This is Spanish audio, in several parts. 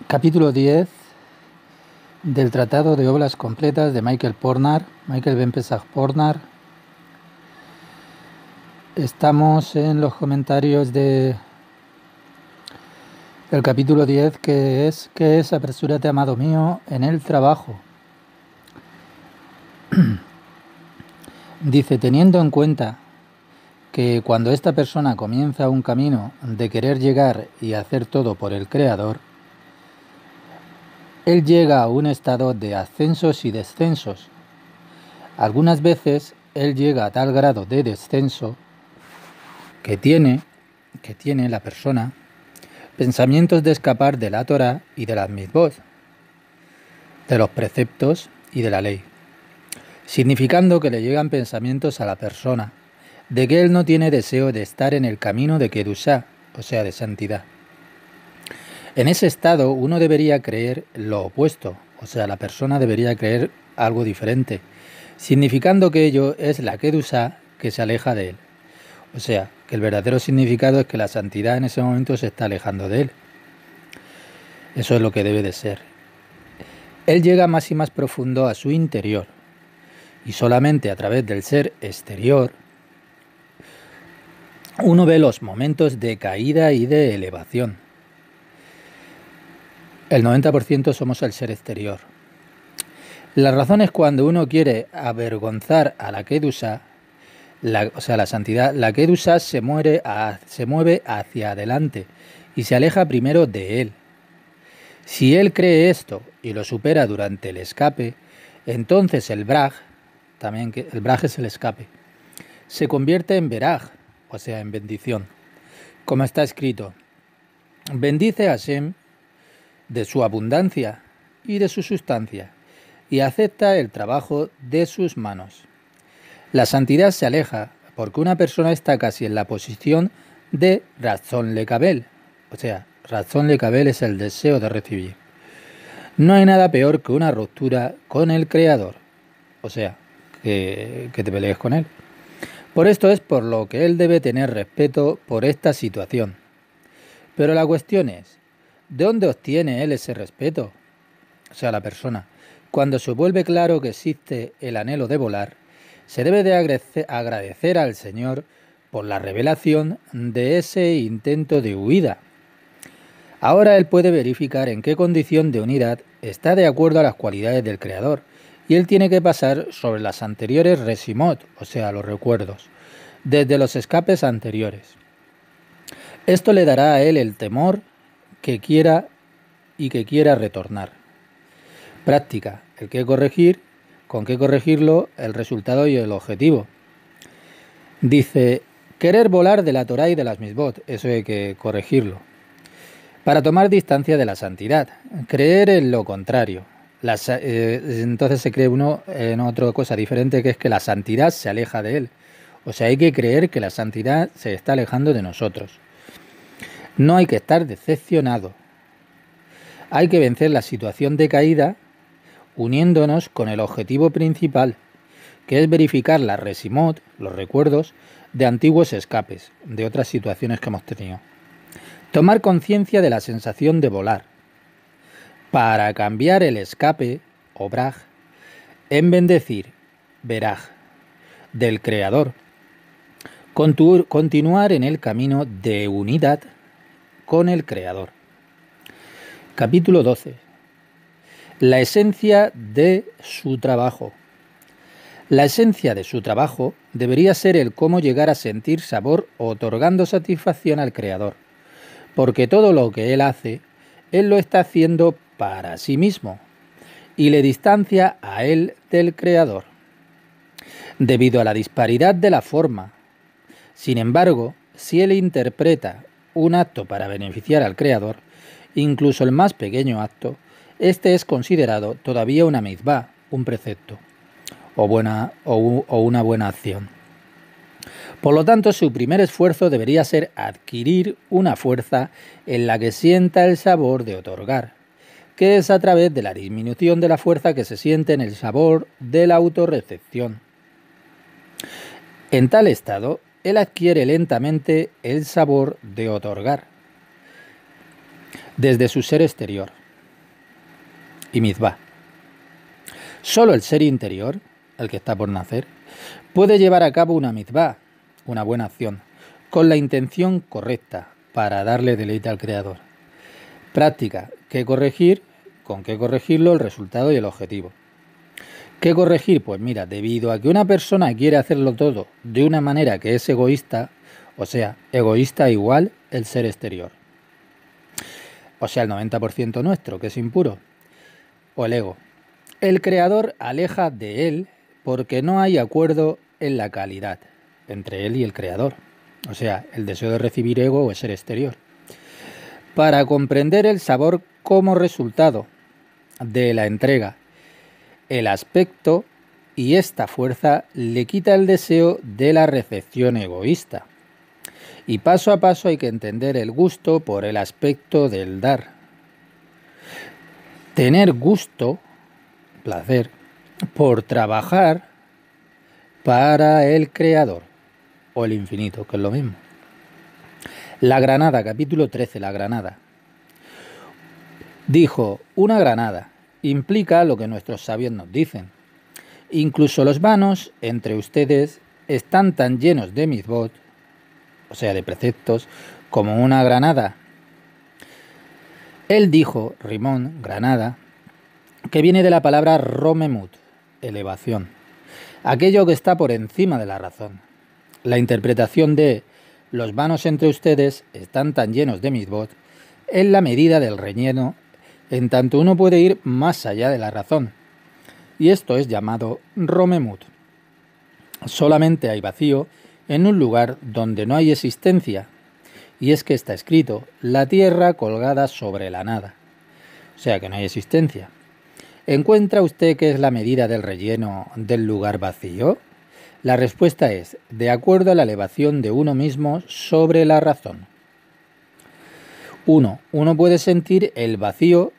Capítulo 10 del Tratado de Obras Completas de Michael Ben Pesach Pornar. Estamos en los comentarios del capítulo 10, que es apresúrate, amado mío, en el trabajo. Dice, teniendo en cuenta que cuando esta persona comienza un camino de querer llegar y hacer todo por el Creador, él llega a un estado de ascensos y descensos. Algunas veces él llega a tal grado de descenso que tiene la persona pensamientos de escapar de la Torá y de las mitzvot, de los preceptos y de la ley, significando que le llegan pensamientos a la persona de que él no tiene deseo de estar en el camino de Kedushá, o sea, de santidad. En ese estado uno debería creer lo opuesto, o sea, la persona debería creer algo diferente, significando que ello es la Kedushá que se aleja de él. O sea, que el verdadero significado es que la santidad en ese momento se está alejando de él. Eso es lo que debe de ser. Él llega más y más profundo a su interior, y solamente a través del ser exterior uno ve los momentos de caída y de elevación. El 90% somos el ser exterior. La razón es cuando uno quiere avergonzar a la Kedushá, o sea, la santidad, la Kedushá se mueve hacia adelante y se aleja primero de él. Si él cree esto y lo supera durante el escape, entonces el Braj, también que el Braj es el escape, se convierte en Beraj, o sea, en bendición. Como está escrito, bendice a Hashem de su abundancia y de su sustancia, y acepta el trabajo de sus manos. La santidad se aleja porque una persona está casi en la posición de Ratzon Lekabel, o sea, Ratzon Lekabel es el deseo de recibir. No hay nada peor que una ruptura con el Creador, o sea, que te pelees con él. Por esto es por lo que él debe tener respeto por esta situación. Pero la cuestión es, ¿de dónde obtiene él ese respeto? O sea, la persona. Cuando se vuelve claro que existe el anhelo de volar, se debe de agradecer al Señor por la revelación de ese intento de huida. Ahora él puede verificar en qué condición de unidad está de acuerdo a las cualidades del Creador, y él tiene que pasar sobre las anteriores resimot, o sea, los recuerdos, desde los escapes anteriores. Esto le dará a él el temor que quiera retornar. Práctica, el qué corregir, con qué corregirlo, el resultado y el objetivo. Dice, querer volar de la Torá y de las mitzvot, eso hay que corregirlo. Para tomar distancia de la santidad, creer en lo contrario. Entonces se cree uno en otra cosa diferente, que es que la santidad se aleja de él. O sea, hay que creer que la santidad se está alejando de nosotros. No hay que estar decepcionado. Hay que vencer la situación de caída uniéndonos con el objetivo principal, que es verificar la resimot, los recuerdos de antiguos escapes, de otras situaciones que hemos tenido. Tomar conciencia de la sensación de volar, para cambiar el escape, o braj, en bendecir, beraj, del Creador. Continuar en el camino de unidad con el Creador. Capítulo 12. La esencia de su trabajo. La esencia de su trabajo debería ser el cómo llegar a sentir sabor otorgando satisfacción al Creador, porque todo lo que él hace, él lo está haciendo para sí mismo y le distancia a él del Creador, debido a la disparidad de la forma. Sin embargo, si él interpreta un acto para beneficiar al Creador, incluso el más pequeño acto, este es considerado todavía una mitzvah, un precepto, o una buena acción. Por lo tanto, su primer esfuerzo debería ser adquirir una fuerza en la que sienta el sabor de otorgar, que es a través de la disminución de la fuerza que se siente en el sabor de la autorrecepción. En tal estado, él adquiere lentamente el sabor de otorgar desde su ser exterior. y mitzvah. Solo el ser interior, el que está por nacer, puede llevar a cabo una mitzvah, una buena acción, con la intención correcta para darle deleite al Creador. Práctica, ¿qué corregir? ¿Con qué corregirlo? El resultado y el objetivo. ¿Qué corregir? Pues mira, debido a que una persona quiere hacerlo todo de una manera que es egoísta, o sea, egoísta igual el ser exterior. O sea, el 90% nuestro, que es impuro, o el ego. El Creador aleja de él porque no hay acuerdo en la calidad entre él y el Creador. O sea, el deseo de recibir ego o ser exterior. Para comprender el sabor como resultado de la entrega, el aspecto y esta fuerza le quita el deseo de la recepción egoísta. Y paso a paso hay que entender el gusto por el aspecto del dar. Tener gusto, placer, por trabajar para el Creador o el infinito, que es lo mismo. La granada, capítulo 13, la granada. Dijo, una granada implica lo que nuestros sabios nos dicen. Incluso los vanos entre ustedes están tan llenos de mitzvot, o sea, de preceptos, como una granada. Él dijo, rimón, granada, que viene de la palabra romemut, elevación, aquello que está por encima de la razón. La interpretación de los vanos entre ustedes están tan llenos de mitzvot es la medida del relleno, en tanto uno puede ir más allá de la razón. Y esto es llamado romemut. Solamente hay vacío en un lugar donde no hay existencia. Y es que está escrito, la tierra colgada sobre la nada. O sea que no hay existencia. ¿Encuentra usted qué es la medida del relleno del lugar vacío? La respuesta es, de acuerdo a la elevación de uno mismo sobre la razón. Uno puede sentir el vacío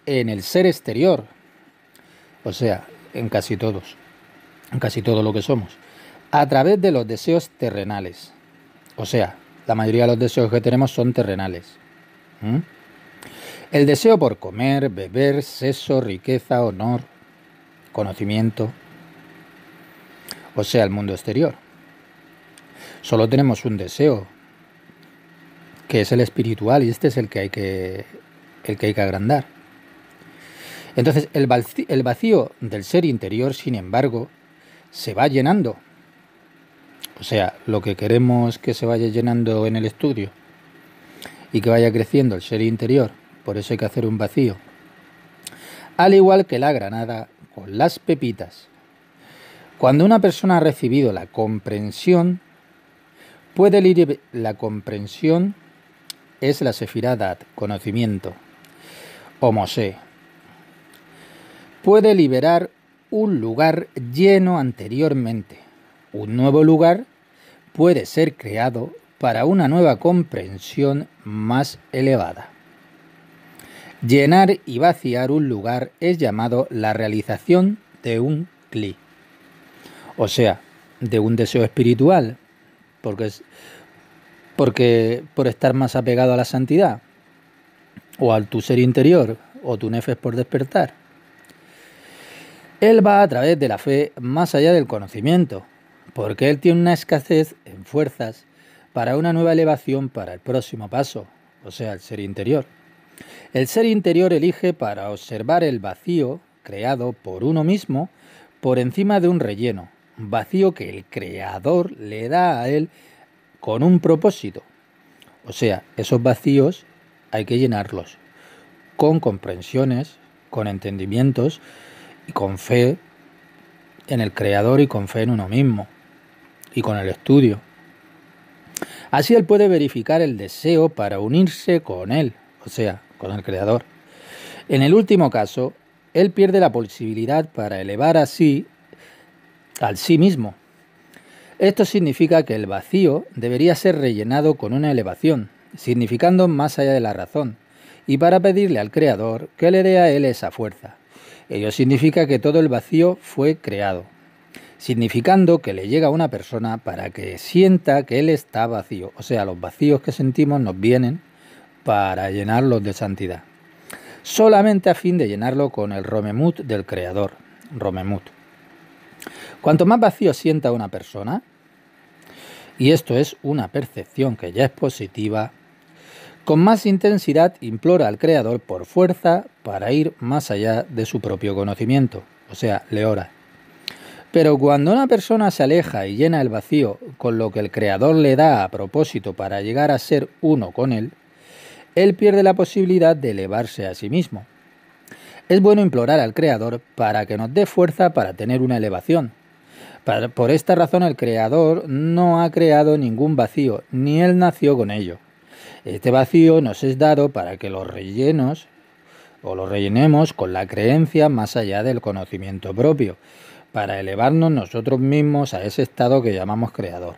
en el ser exterior, o sea, en casi todos, en casi todo lo que somos, a través de los deseos terrenales. O sea, la mayoría de los deseos que tenemos son terrenales. El deseo por comer, beber, sexo, riqueza, honor, conocimiento, o sea, el mundo exterior. Solo tenemos un deseo, que es el espiritual, y este es el que hay que agrandar. Entonces, el vacío del ser interior, sin embargo, se va llenando. O sea, lo que queremos que se vaya llenando en el estudio y que vaya creciendo el ser interior, por eso hay que hacer un vacío. Al igual que la granada con las pepitas. Cuando una persona ha recibido la comprensión, la comprensión es la sefiradat, conocimiento, o Mosé. Puede liberar un lugar lleno anteriormente. Un nuevo lugar puede ser creado para una nueva comprensión más elevada. Llenar y vaciar un lugar es llamado la realización de un kli, o sea, de un deseo espiritual, porque por estar más apegado a la santidad, o al tu ser interior, o tu nefes por despertar. Él va a través de la fe más allá del conocimiento, porque él tiene una escasez en fuerzas para una nueva elevación para el próximo paso, o sea, el ser interior. El ser interior elige para observar el vacío creado por uno mismo por encima de un relleno, vacío que el Creador le da a él con un propósito. O sea, esos vacíos hay que llenarlos con comprensiones, con entendimientos y con fe en el Creador y con fe en uno mismo y con el estudio. Así él puede verificar el deseo para unirse con él, o sea, con el Creador. En el último caso, él pierde la posibilidad para elevar así al sí mismo. Esto significa que el vacío debería ser rellenado con una elevación, significando más allá de la razón, y para pedirle al Creador que le dé a él esa fuerza. Ello significa que todo el vacío fue creado, significando que le llega a una persona para que sienta que él está vacío. O sea, los vacíos que sentimos nos vienen para llenarlos de santidad. solamente a fin de llenarlo con el Romemut del creador. Romemut. Cuanto más vacío sienta una persona, y esto es una percepción que ya es positiva, con más intensidad implora al creador por fuerza para ir más allá de su propio conocimiento, o sea, le ora. Pero cuando una persona se aleja y llena el vacío con lo que el creador le da a propósito para llegar a ser uno con él pierde la posibilidad de elevarse a sí mismo. Es bueno implorar al creador para que nos dé fuerza para tener una elevación. Por esta razón el creador no ha creado ningún vacío, ni él nació con ello. Este vacío nos es dado para que lo rellenemos con la creencia más allá del conocimiento propio, para elevarnos nosotros mismos a ese estado que llamamos creador.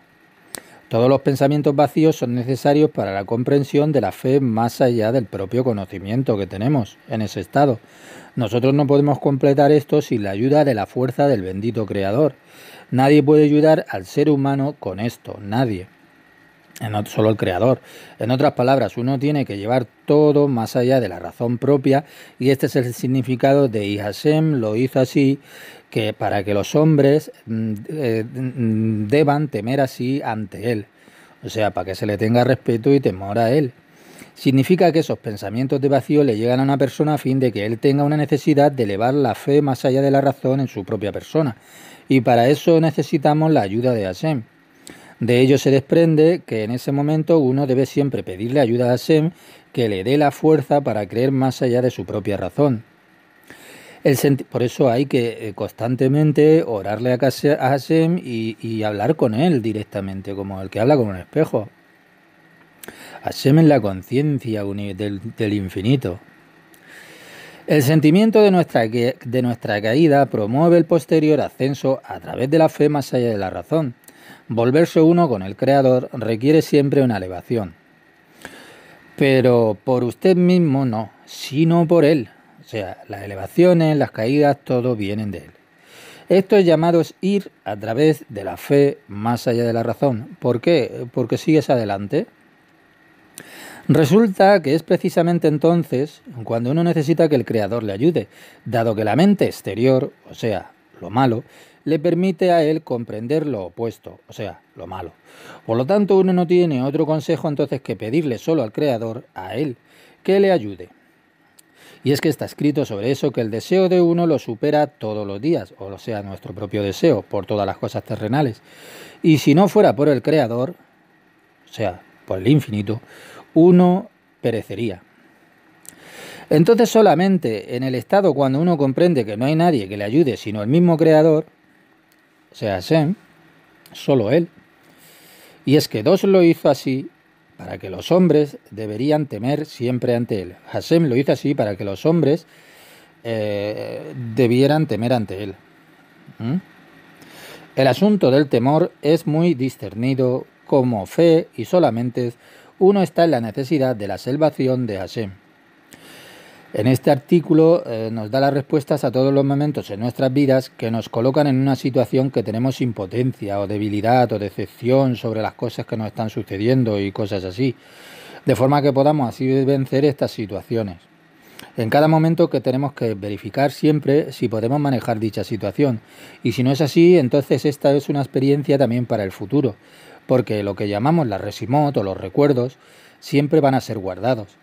Todos los pensamientos vacíos son necesarios para la comprensión de la fe más allá del propio conocimiento que tenemos en ese estado. Nosotros no podemos completar esto sin la ayuda de la fuerza del bendito Creador. Nadie puede ayudar al ser humano con esto, nadie. Solo el Creador. En otras palabras, uno tiene que llevar todo más allá de la razón propia, y este es el significado de Y Hashem lo hizo así, que para que los hombres deban temer así ante él, o sea, para que se le tenga respeto y temor a él. Significa que esos pensamientos de vacío le llegan a una persona a fin de que él tenga una necesidad de elevar la fe más allá de la razón en su propia persona, y para eso necesitamos la ayuda de Hashem. De ello se desprende que en ese momento uno debe siempre pedirle ayuda a Hashem, que le dé la fuerza para creer más allá de su propia razón. Por eso hay que constantemente orarle a Hashem y hablar con él directamente, como el que habla con un espejo. Hashem es la conciencia del infinito. El sentimiento de nuestra caída promueve el posterior ascenso a través de la fe más allá de la razón. Volverse uno con el Creador requiere siempre una elevación. Pero por usted mismo no, sino por Él. O sea, las elevaciones, las caídas, todo vienen de Él. Esto es llamado ir a través de la fe más allá de la razón. ¿Por qué? Porque sigues adelante. Resulta que es precisamente entonces cuando uno necesita que el Creador le ayude, dado que la mente exterior, o sea, lo malo, le permite a él comprender lo opuesto, o sea, lo malo. Por lo tanto, uno no tiene otro consejo entonces que pedirle solo al Creador, a él, que le ayude. Y es que está escrito sobre eso que el deseo de uno lo supera todos los días, o sea, nuestro propio deseo, por todas las cosas terrenales. Y si no fuera por el Creador, o sea, por el infinito, uno perecería. Entonces solamente en el estado cuando uno comprende que no hay nadie que le ayude sino el mismo Creador, o sea, Hashem, solo Él. Y es que Dios lo hizo así para que los hombres deberían temer siempre ante Él. Hashem lo hizo así para que los hombres debieran temer ante Él. El asunto del temor es muy discernido como fe y solamente uno está en la necesidad de la salvación de Hashem. En este artículo nos da las respuestas a todos los momentos en nuestras vidas que nos colocan en una situación que tenemos impotencia o debilidad o decepción sobre las cosas que nos están sucediendo y cosas así, de forma que podamos así vencer estas situaciones. En cada momento que tenemos que verificar siempre si podemos manejar dicha situación, y si no es así, entonces esta es una experiencia también para el futuro, porque lo que llamamos la resimot o los recuerdos siempre van a ser guardados.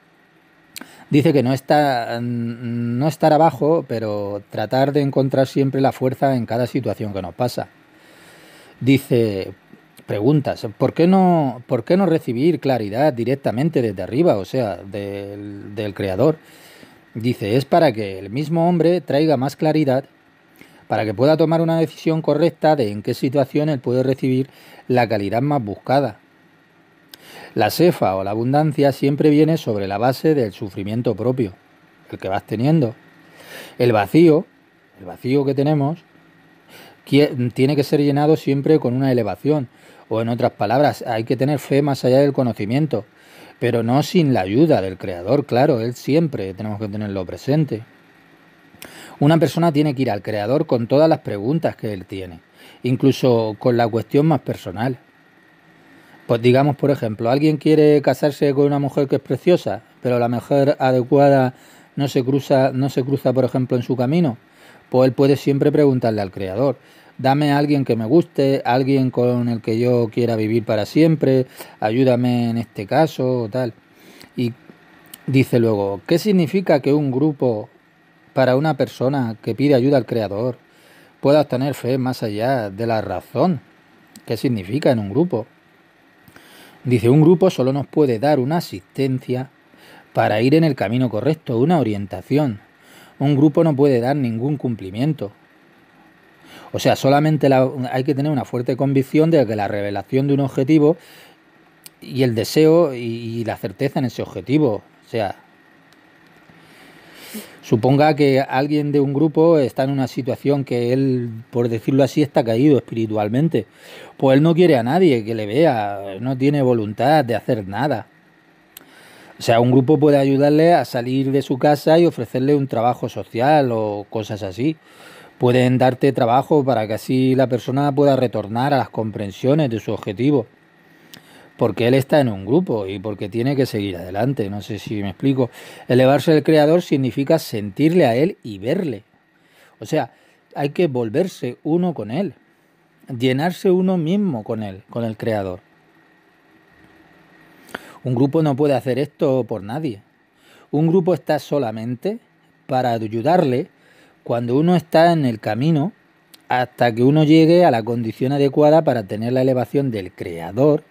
Dice que no estar abajo, pero tratar de encontrar siempre la fuerza en cada situación que nos pasa. Dice, preguntas, ¿por qué no recibir claridad directamente desde arriba, o sea, del Creador? Dice, es para que el mismo hombre traiga más claridad, para que pueda tomar una decisión correcta de en qué situación él puede recibir la calidad más buscada. La sefa o la abundancia siempre viene sobre la base del sufrimiento propio, el que vas teniendo. El vacío que tenemos, tiene que ser llenado siempre con una elevación, o en otras palabras, hay que tener fe más allá del conocimiento, pero no sin la ayuda del Creador, claro, Él siempre tenemos que tenerlo presente. Una persona tiene que ir al Creador con todas las preguntas que él tiene, incluso con la cuestión más personal. Pues digamos, por ejemplo, alguien quiere casarse con una mujer que es preciosa, pero la mujer adecuada no se cruza, por ejemplo, en su camino, pues él puede siempre preguntarle al Creador, dame a alguien que me guste, alguien con el que yo quiera vivir para siempre, ayúdame en este caso, o tal. Y dice luego, ¿qué significa que un grupo para una persona que pide ayuda al Creador pueda obtener fe más allá de la razón? ¿Qué significa en un grupo? Dice, un grupo solo nos puede dar una asistencia para ir en el camino correcto, una orientación. Un grupo no puede dar ningún cumplimiento. O sea, solamente hay que tener una fuerte convicción de que la revelación de un objetivo y el deseo y la certeza en ese objetivo. O sea, suponga que alguien de un grupo está en una situación que él, por decirlo así, está caído espiritualmente. Pues él no quiere a nadie que le vea, no tiene voluntad de hacer nada. O sea, un grupo puede ayudarle a salir de su casa y ofrecerle un trabajo social o cosas así. Pueden darte trabajo para que así la persona pueda retornar a las comprensiones de su objetivo. Porque él está en un grupo y porque tiene que seguir adelante. No sé si me explico. Elevarse al Creador significa sentirle a él y verle. O sea, hay que volverse uno con él. Llenarse uno mismo con él, con el Creador. Un grupo no puede hacer esto por nadie. Un grupo está solamente para ayudarle cuando uno está en el camino hasta que uno llegue a la condición adecuada para tener la elevación del Creador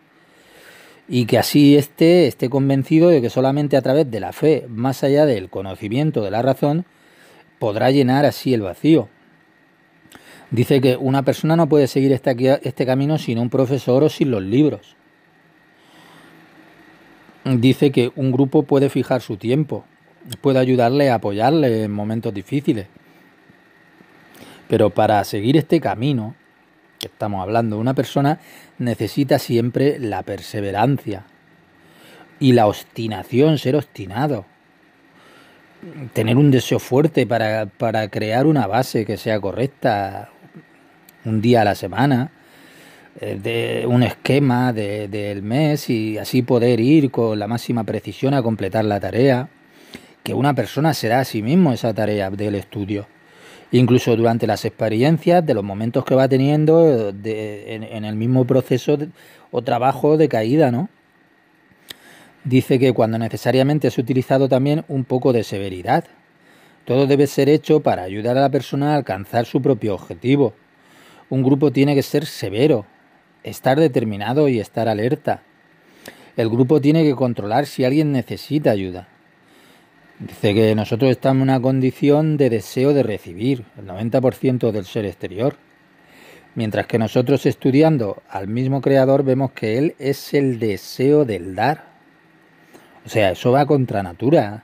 y que así esté convencido de que solamente a través de la fe, más allá del conocimiento de la razón, podrá llenar así el vacío. Dice que una persona no puede seguir este camino sin un profesor o sin los libros. Dice que un grupo puede fijar su tiempo, puede ayudarle a apoyarle en momentos difíciles. Pero para seguir este camino que estamos hablando, una persona necesita siempre la perseverancia y la obstinación, ser obstinado. Tener un deseo fuerte para crear una base que sea correcta, un día a la semana, de un esquema del mes y así poder ir con la máxima precisión a completar la tarea, que una persona se da a sí mismo esa tarea del estudio. Incluso durante las experiencias, de los momentos que va teniendo en el mismo proceso o trabajo de caída, ¿no? Dice que cuando necesariamente es utilizado también un poco de severidad. Todo debe ser hecho para ayudar a la persona a alcanzar su propio objetivo. Un grupo tiene que ser severo, estar determinado y estar alerta. El grupo tiene que controlar si alguien necesita ayuda. Dice que nosotros estamos en una condición de deseo de recibir, el 90% del ser exterior. Mientras que nosotros estudiando al mismo Creador vemos que Él es el deseo del dar. O sea, eso va contra natura.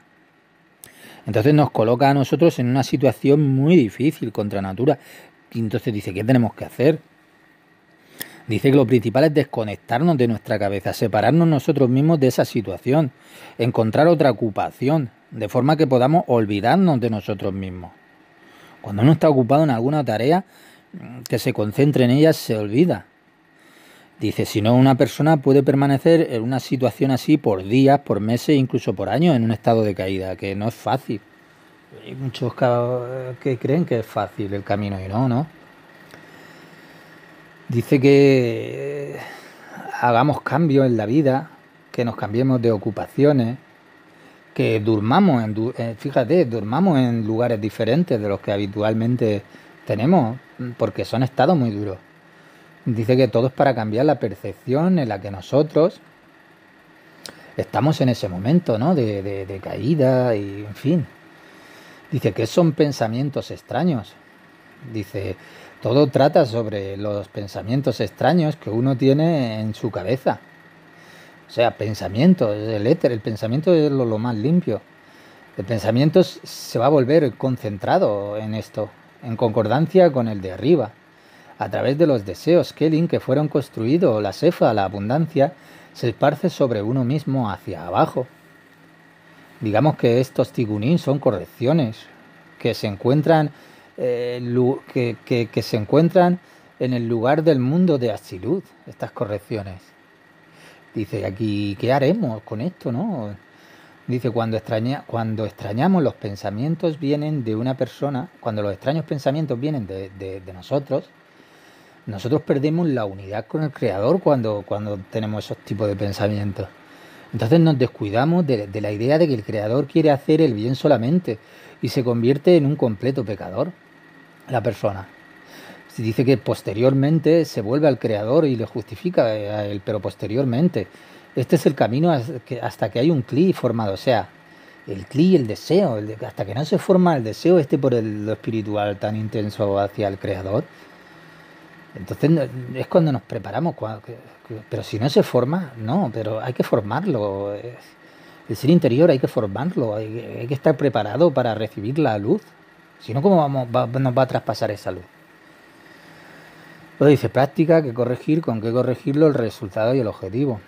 Entonces nos coloca a nosotros en una situación muy difícil contra natura. Y entonces dice, ¿qué tenemos que hacer? Dice que lo principal es desconectarnos de nuestra cabeza, separarnos nosotros mismos de esa situación, encontrar otra ocupación, de forma que podamos olvidarnos de nosotros mismos. Cuando uno está ocupado en alguna tarea, que se concentre en ella, se olvida. Dice, si no, una persona puede permanecer en una situación así por días, por meses, incluso por años, en un estado de caída, que no es fácil. Hay muchos que creen que es fácil el camino y no, ¿no? Dice que hagamos cambios en la vida, que nos cambiemos de ocupaciones, que durmamos durmamos en lugares diferentes de los que habitualmente tenemos, porque son estados muy duros. Dice que todo es para cambiar la percepción en la que nosotros estamos en ese momento, ¿no? De caída y en fin. Dice que son pensamientos extraños. Dice, todo trata sobre los pensamientos extraños que uno tiene en su cabeza. O sea, pensamiento, el éter, el pensamiento es lo más limpio. El pensamiento se va a volver concentrado en esto, en concordancia con el de arriba. A través de los deseos Kelin que fueron construidos, la sefa, la abundancia, se esparce sobre uno mismo hacia abajo. Digamos que estos tigunín son correcciones que se encuentran, que se encuentran en el lugar del mundo de Asilut, estas correcciones. Dice aquí, ¿qué haremos con esto, no? Dice, cuando extrañamos los pensamientos vienen de una persona, cuando los extraños pensamientos vienen de nosotros perdemos la unidad con el Creador cuando tenemos esos tipos de pensamientos. Entonces nos descuidamos de la idea de que el Creador quiere hacer el bien solamente y se convierte en un completo pecador, la persona. Se dice que posteriormente se vuelve al Creador y le justifica a él, pero posteriormente. Este es el camino hasta que hay un cli formado, o sea, el cli, el deseo, hasta que no se forma el deseo por lo espiritual tan intenso hacia el Creador. Entonces es cuando nos preparamos, pero si no se forma, no, pero hay que formarlo. El ser interior hay que formarlo, hay que estar preparado para recibir la luz. Si no, ¿cómo nos va a traspasar esa luz? Luego dice práctica, qué corregir, con qué corregirlo, el resultado y el objetivo.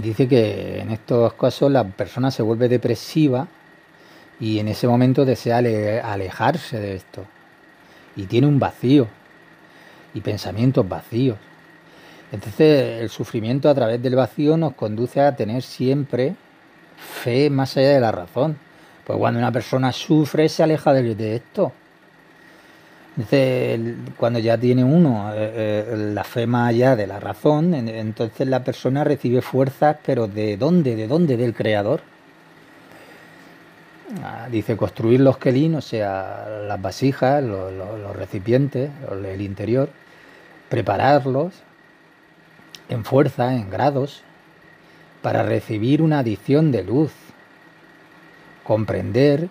Dice que en estos casos la persona se vuelve depresiva y en ese momento desea alejarse de esto. Y tiene un vacío y pensamientos vacíos. Entonces el sufrimiento a través del vacío nos conduce a tener siempre fe más allá de la razón. Pues cuando una persona sufre se aleja de esto. Entonces, cuando ya tiene uno la fe más allá de la razón, entonces la persona recibe fuerzas, pero ¿de dónde? ¿De dónde? Del Creador. Dice construir los quelín, o sea, las vasijas, los recipientes, el interior, prepararlos en fuerza, en grados, para recibir una adición de luz, comprender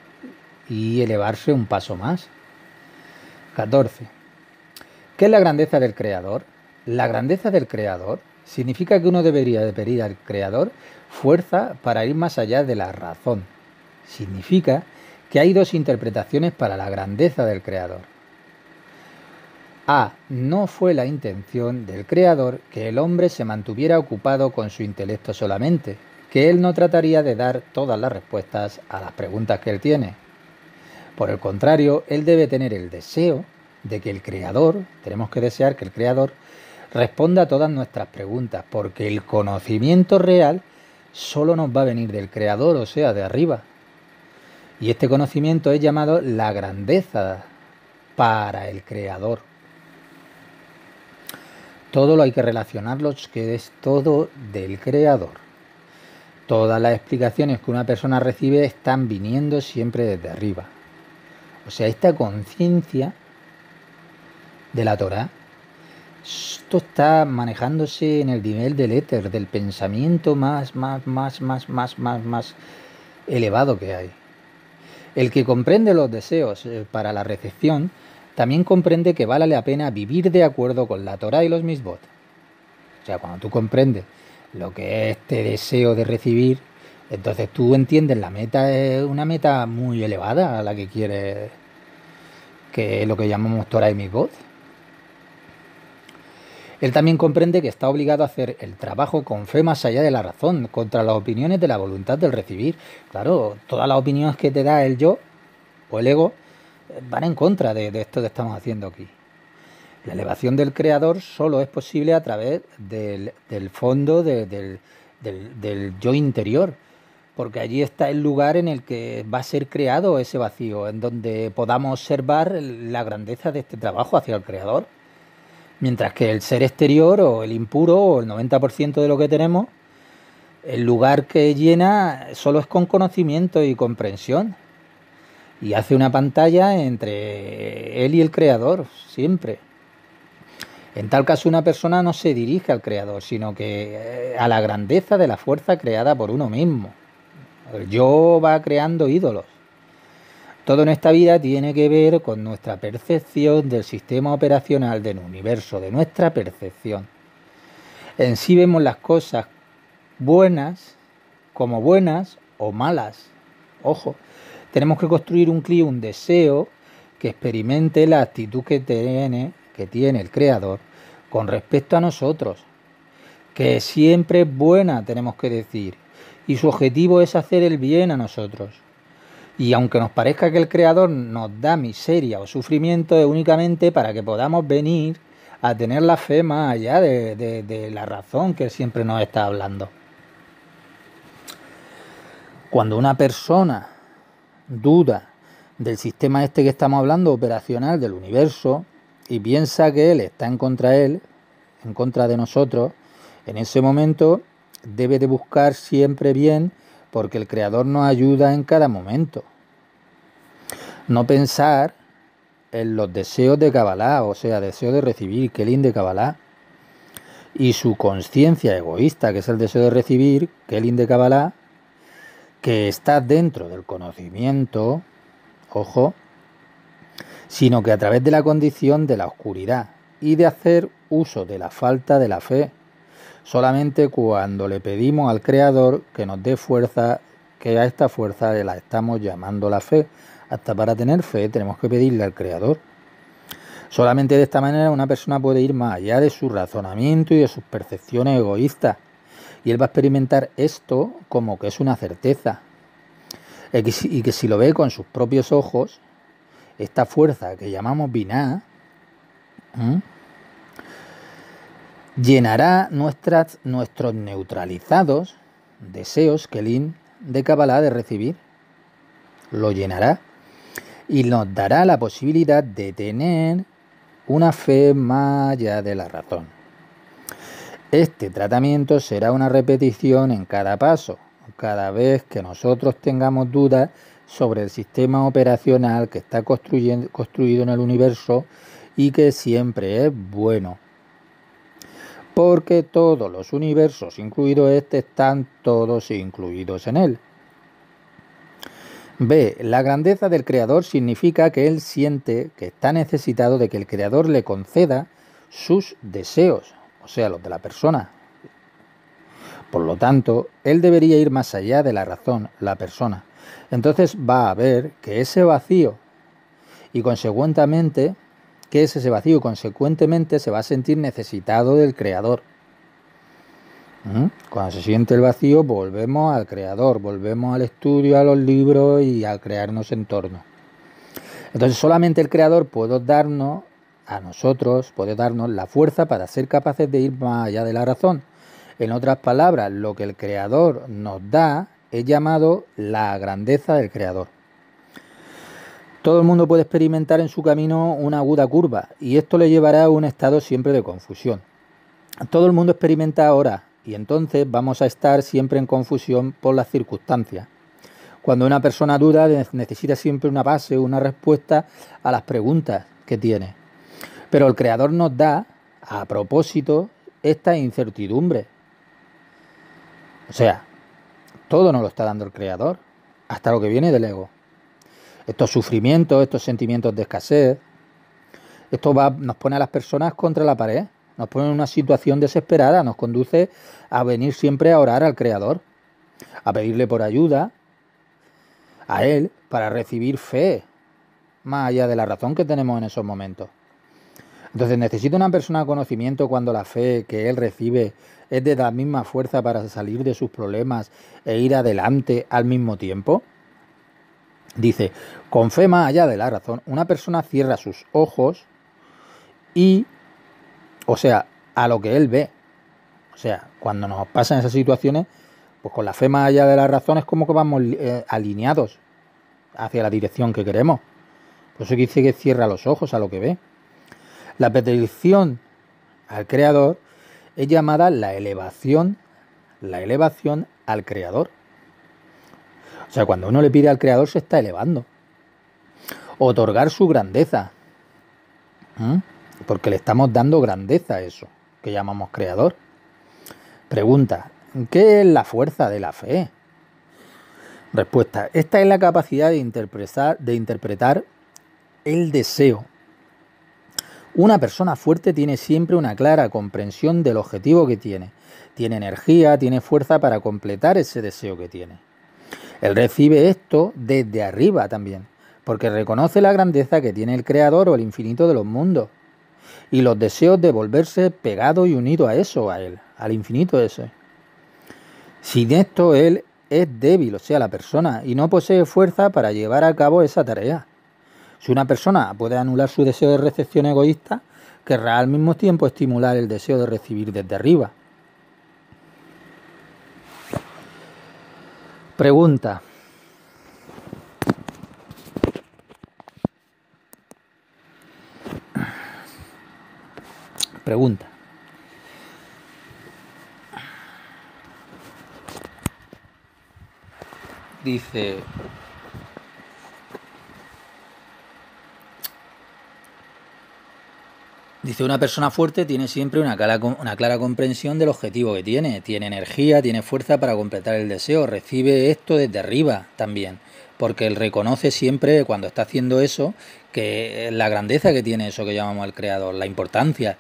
y elevarse un paso más. 14. ¿Qué es la grandeza del Creador? La grandeza del Creador significa que uno debería de pedir al Creador fuerza para ir más allá de la razón. Significa que hay dos interpretaciones para la grandeza del Creador. A. No fue la intención del Creador que el hombre se mantuviera ocupado con su intelecto solamente, que él no trataría de dar todas las respuestas a las preguntas que él tiene. Por el contrario, él debe tener el deseo de que el Creador, tenemos que desear que el Creador responda a todas nuestras preguntas, porque el conocimiento real solo nos va a venir del Creador, o sea, de arriba. Y este conocimiento es llamado la grandeza para el Creador. Todo lo hay que relacionarlo, que es todo del Creador. Todas las explicaciones que una persona recibe están viniendo siempre desde arriba. O sea, esta conciencia de la Torá, esto está manejándose en el nivel del éter, del pensamiento más elevado que hay. El que comprende los deseos para la recepción, también comprende que vale la pena vivir de acuerdo con la Torá y los misbot. O sea, cuando tú comprendes lo que es este deseo de recibir, entonces tú entiendes la meta es una meta muy elevada a la que quieres, que es lo que llamamos Torah y misbot. Él también comprende que está obligado a hacer el trabajo con fe más allá de la razón, contra las opiniones de la voluntad del recibir. Claro, todas las opiniones que te da el yo o el ego van en contra de esto que estamos haciendo aquí. La elevación del Creador solo es posible a través del fondo del yo interior, porque allí está el lugar en el que va a ser creado ese vacío, en donde podamos observar la grandeza de este trabajo hacia el Creador. Mientras que el ser exterior o el impuro o el 90% de lo que tenemos, el lugar que llena solo es con conocimiento y comprensión. Y hace una pantalla entre él y el Creador, siempre. En tal caso una persona no se dirige al Creador, sino que a la grandeza de la fuerza creada por uno mismo. El yo va creando ídolos. Todo en esta vida tiene que ver con nuestra percepción del sistema operacional del universo, de nuestra percepción. En sí vemos las cosas buenas como buenas o malas. Ojo, tenemos que construir un deseo que experimente la actitud que tiene el Creador con respecto a nosotros, que siempre es buena, tenemos que decir, y su objetivo es hacer el bien a nosotros. Y aunque nos parezca que el Creador nos da miseria o sufrimiento, es únicamente para que podamos venir a tener la fe más allá de la razón que siempre nos está hablando. Cuando una persona duda del sistema este que estamos hablando, operacional del universo, y piensa que él está en contra de él, en contra de nosotros, en ese momento debe de buscar siempre bien, porque el Creador nos ayuda en cada momento. No pensar en los deseos de Kabbalah, o sea, deseo de recibir, Kelin de Kabbalah, y su conciencia egoísta, que es el deseo de recibir, Kelin de Kabbalah, que está dentro del conocimiento, ojo, sino que a través de la condición de la oscuridad y de hacer uso de la falta de la fe, solamente cuando le pedimos al Creador que nos dé fuerza, que a esta fuerza le la estamos llamando la fe. Hasta para tener fe tenemos que pedirle al Creador. Solamente de esta manera una persona puede ir más allá de su razonamiento y de sus percepciones egoístas, y él va a experimentar esto como que es una certeza, y que si lo ve con sus propios ojos, esta fuerza que llamamos Binah, llenará nuestros neutralizados deseos, Kelin de Kabbalah, de recibir, lo llenará y nos dará la posibilidad de tener una fe más allá de la razón. Este tratamiento será una repetición en cada paso, cada vez que nosotros tengamos dudas sobre el sistema operacional que está construido en el universo y que siempre es bueno. Porque todos los universos, incluido este, están todos incluidos en él. B. La grandeza del Creador significa que él siente que está necesitado de que el Creador le conceda sus deseos, o sea, los de la persona. Por lo tanto, él debería ir más allá de la razón, la persona. Entonces va a ver que ese vacío, y consecuentemente, ¿qué es ese vacío? Consecuentemente se va a sentir necesitado del Creador. Cuando se siente el vacío, volvemos al Creador, volvemos al estudio, a los libros y a crearnos entornos. Entonces solamente el Creador puede darnos a nosotros, puede darnos la fuerza para ser capaces de ir más allá de la razón. En otras palabras, lo que el Creador nos da es llamado la grandeza del Creador. Todo el mundo puede experimentar en su camino una aguda curva, y esto le llevará a un estado siempre de confusión. Todo el mundo experimenta ahora, y entonces vamos a estar siempre en confusión por las circunstancias. Cuando una persona duda, necesita siempre una base, una respuesta a las preguntas que tiene. Pero el Creador nos da, a propósito, esta incertidumbre. O sea, todo nos lo está dando el Creador, hasta lo que viene del ego. Estos sufrimientos, estos sentimientos de escasez, esto nos pone a las personas contra la pared, nos pone en una situación desesperada, nos conduce a venir siempre a orar al Creador, a pedirle por ayuda a Él para recibir fe, más allá de la razón que tenemos en esos momentos. Entonces, ¿necesita una persona conocimiento cuando la fe que él recibe es de la misma fuerza para salir de sus problemas e ir adelante al mismo tiempo? Dice, con fe más allá de la razón, una persona cierra sus ojos y, o sea, a lo que él ve. O sea, cuando nos pasan esas situaciones, pues con la fe más allá de la razón es como que vamos alineados hacia la dirección que queremos. Por eso dice que cierra los ojos a lo que ve. La petición al Creador es llamada la elevación al Creador. O sea, cuando uno le pide al Creador se está elevando. Otorgar su grandeza. Porque le estamos dando grandeza a eso que llamamos Creador. Pregunta, ¿qué es la fuerza de la fe? Respuesta, esta es la capacidad de interpretar el deseo. Una persona fuerte tiene siempre una clara comprensión del objetivo que tiene. Tiene energía, tiene fuerza para completar ese deseo que tiene. Él recibe esto desde arriba también, porque reconoce la grandeza que tiene el Creador o el infinito de los mundos. Y los deseos de volverse pegado y unido a eso, a él, al infinito ese. Sin esto él es débil, o sea, la persona, y no posee fuerza para llevar a cabo esa tarea. Si una persona puede anular su deseo de recepción egoísta, querrá al mismo tiempo estimular el deseo de recibir desde arriba. Pregunta. Pregunta. Dice... Dice, una persona fuerte tiene siempre una clara comprensión del objetivo que tiene. Tiene energía, tiene fuerza para completar el deseo. Recibe esto desde arriba también. Porque él reconoce siempre, cuando está haciendo eso, que la grandeza que tiene eso que llamamos el creador, la importancia,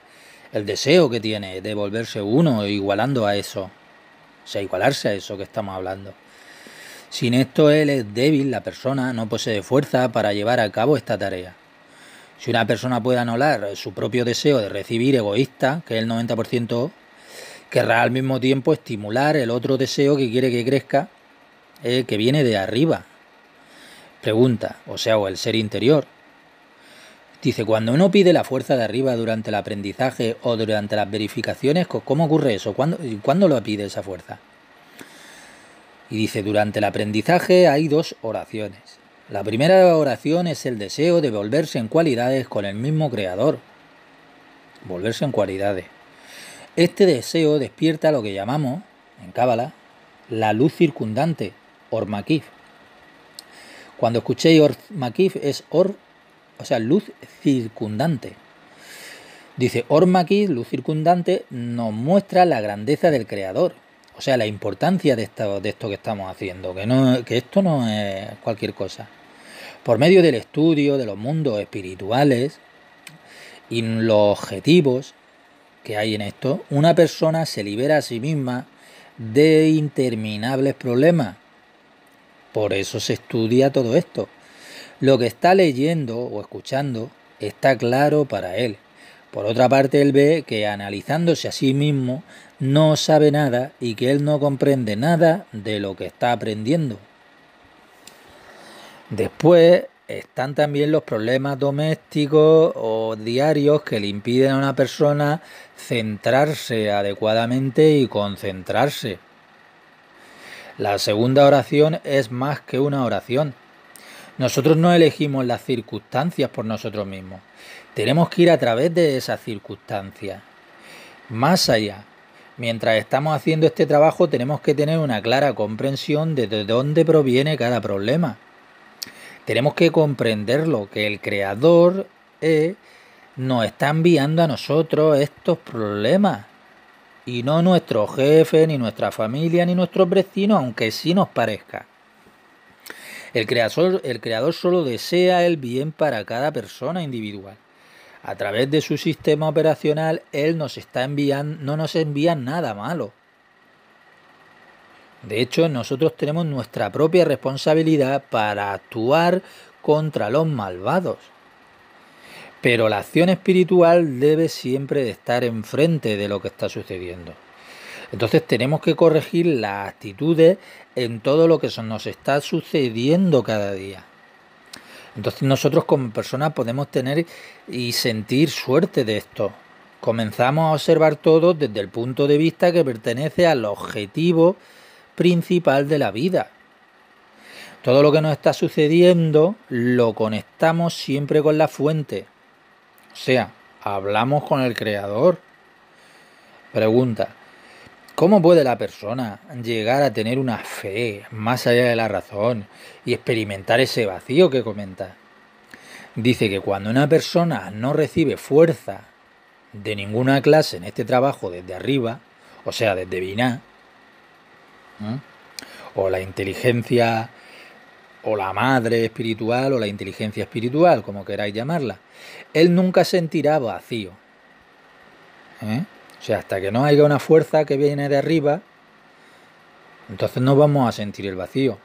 el deseo que tiene de volverse uno, igualando a eso. O sea, igualarse a eso que estamos hablando. Sin esto él es débil, la persona no posee fuerza para llevar a cabo esta tarea. Si una persona puede anular su propio deseo de recibir egoísta, que es el 90%, querrá al mismo tiempo estimular el otro deseo que quiere que crezca, que viene de arriba. Pregunta, o el ser interior. Dice, cuando uno pide la fuerza de arriba durante el aprendizaje o durante las verificaciones, ¿cómo ocurre eso? ¿Cuándo lo pide esa fuerza? Y dice, durante el aprendizaje hay 2 oraciones. La primera oración es el deseo de volverse en cualidades con el mismo creador. Volverse en cualidades. Este deseo despierta lo que llamamos, en Cábala, la luz circundante, Or Makif. Cuando escuchéis Or Makif es luz circundante. Dice, Or Makif, luz circundante, nos muestra la grandeza del creador. O sea, la importancia de esto que estamos haciendo, que esto no es cualquier cosa. Por medio del estudio de los mundos espirituales y los objetivos que hay en esto, una persona se libera a sí misma de interminables problemas. Por eso se estudia todo esto. Lo que está leyendo o escuchando está claro para él. Por otra parte, él ve que analizándose a sí mismo no sabe nada y que él no comprende nada de lo que está aprendiendo. Después están también los problemas domésticos o diarios que le impiden a una persona centrarse adecuadamente y concentrarse. La segunda oración es más que una oración. Nosotros no elegimos las circunstancias por nosotros mismos. Tenemos que ir a través de esas circunstancias. Más allá. Mientras estamos haciendo este trabajo tenemos que tener una clara comprensión de dónde proviene cada problema. Tenemos que comprenderlo, que el Creador nos está enviando a nosotros estos problemas. Y no nuestro jefe, ni nuestra familia, ni nuestros vecinos, aunque sí nos parezca. El creador solo desea el bien para cada persona individual. A través de su sistema operacional, Él no nos envía nada malo. De hecho, nosotros tenemos nuestra propia responsabilidad para actuar contra los malvados. Pero la acción espiritual debe siempre de estar enfrente de lo que está sucediendo. Entonces tenemos que corregir las actitudes en todo lo que nos está sucediendo cada día. Entonces nosotros como personas podemos tener y sentir suerte de esto. Comenzamos a observar todo desde el punto de vista que pertenece al objetivo principal de la vida. Todo lo que nos está sucediendo lo conectamos siempre con la fuente. O sea, hablamos con el Creador. Pregunta, ¿cómo puede la persona llegar a tener una fe más allá de la razón y experimentar ese vacío que comenta? Dice que cuando una persona no recibe fuerza de ninguna clase en este trabajo desde arriba, o sea, desde Binah, o la inteligencia, o la madre espiritual, o la inteligencia espiritual, como queráis llamarla, él nunca sentirá vacío. O sea, hasta que no haya una fuerza que viene de arriba, entonces no vamos a sentir el vacío.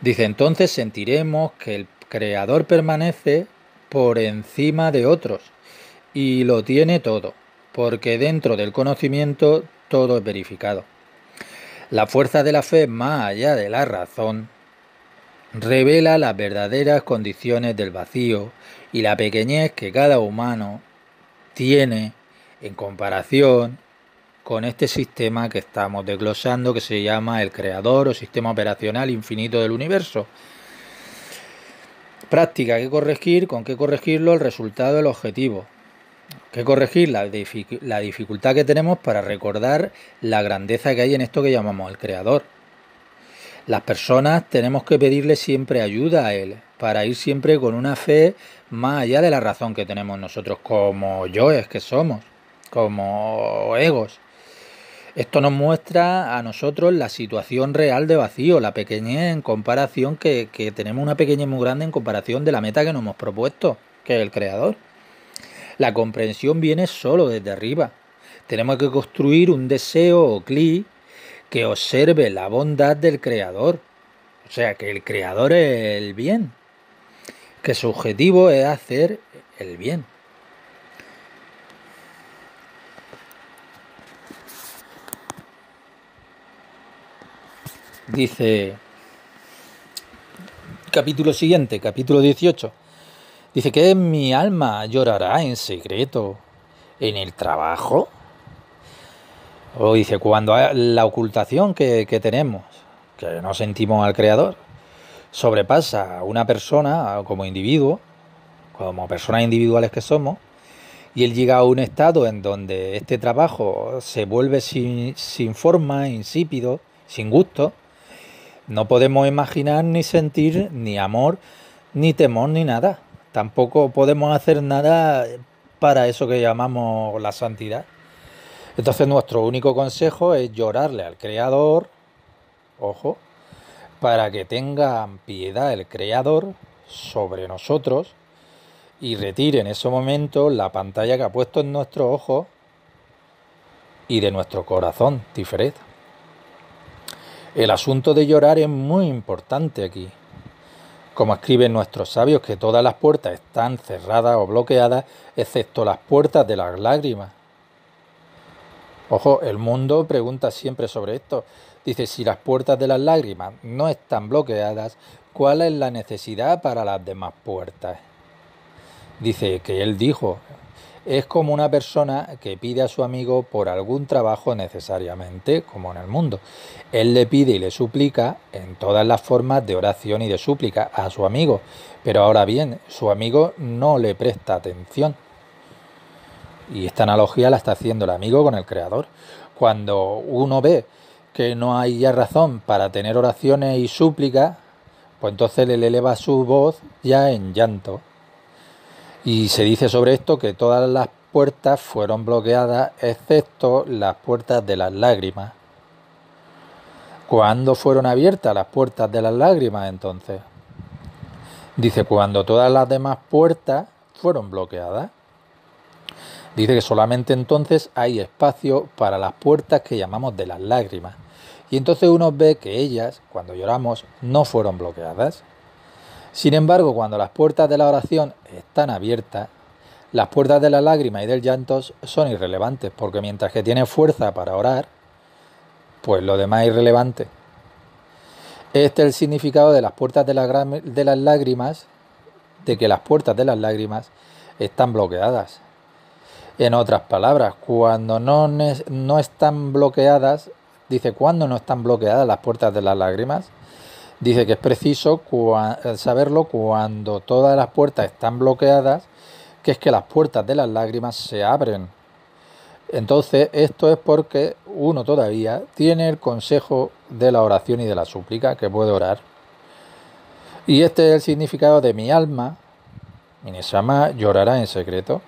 Dice, entonces sentiremos que el Creador permanece por encima de otros y lo tiene todo, porque dentro del conocimiento todo es verificado. La fuerza de la fe más allá de la razón revela las verdaderas condiciones del vacío y la pequeñez que cada humano tiene en comparación con este sistema que estamos desglosando, que se llama el creador o sistema operacional infinito del universo. Práctica, ¿qué corregir? ¿Con qué corregirlo? El resultado, el objetivo. ¿Qué corregir? La dificultad que tenemos para recordar la grandeza que hay en esto que llamamos el creador. Las personas tenemos que pedirle siempre ayuda a él, para ir siempre con una fe más allá de la razón que tenemos nosotros como yoes que somos, como egos. Esto nos muestra a nosotros la situación real de vacío, la pequeñez en comparación que tenemos una pequeñez muy grande en comparación de la meta que nos hemos propuesto, que es el creador. La comprensión viene solo desde arriba. Tenemos que construir un deseo o clic que observe la bondad del creador. O sea, que el creador es el bien. Que su objetivo es hacer el bien. Dice, capítulo siguiente, capítulo 18. Dice que mi alma llorará en secreto en el trabajo. O dice, cuando la ocultación que tenemos, que no sentimos al creador, sobrepasa a una persona como individuo, como personas individuales que somos, y él llega a un estado en donde este trabajo se vuelve sin forma, insípido, sin gusto, no podemos imaginar ni sentir ni amor, ni temor, ni nada. Tampoco podemos hacer nada para eso que llamamos la santidad. Entonces nuestro único consejo es llorarle al Creador, ojo, para que tenga piedad el Creador sobre nosotros y retire en ese momento la pantalla que ha puesto en nuestros ojos y de nuestro corazón, Tiferet. El asunto de llorar es muy importante aquí. Como escriben nuestros sabios, que todas las puertas están cerradas o bloqueadas, excepto las puertas de las lágrimas. Ojo, el mundo pregunta siempre sobre esto. Dice, si las puertas de las lágrimas no están bloqueadas, ¿cuál es la necesidad para las demás puertas? Dice que él dijo, es como una persona que pide a su amigo por algún trabajo necesariamente, como en el mundo. Él le pide y le suplica en todas las formas de oración y de súplica a su amigo, pero ahora bien, su amigo no le presta atención. Y esta analogía la está haciendo el amigo con el creador. Cuando uno ve que no hay ya razón para tener oraciones y súplicas, pues entonces le eleva su voz ya en llanto. Y se dice sobre esto que todas las puertas fueron bloqueadas, excepto las puertas de las lágrimas. ¿Cuándo fueron abiertas las puertas de las lágrimas entonces? Dice, cuando todas las demás puertas fueron bloqueadas. Dice que solamente entonces hay espacio para las puertas que llamamos de las lágrimas. Y entonces uno ve que ellas, cuando lloramos, no fueron bloqueadas. Sin embargo, cuando las puertas de la oración están abiertas, las puertas de la lágrima y del llanto son irrelevantes, porque mientras que tienes fuerza para orar, pues lo demás es irrelevante. Este es el significado de las puertas de las lágrimas, de que las puertas de las lágrimas están bloqueadas. En otras palabras, cuando no están bloqueadas, dice, ¿cuándo no están bloqueadas las puertas de las lágrimas? Dice que es preciso saberlo cuando todas las puertas están bloqueadas, que es que las puertas de las lágrimas se abren. Entonces, esto es porque uno todavía tiene el consejo de la oración y de la súplica, que puede orar. Y este es el significado de mi alma, mi Neshama llorará en secreto,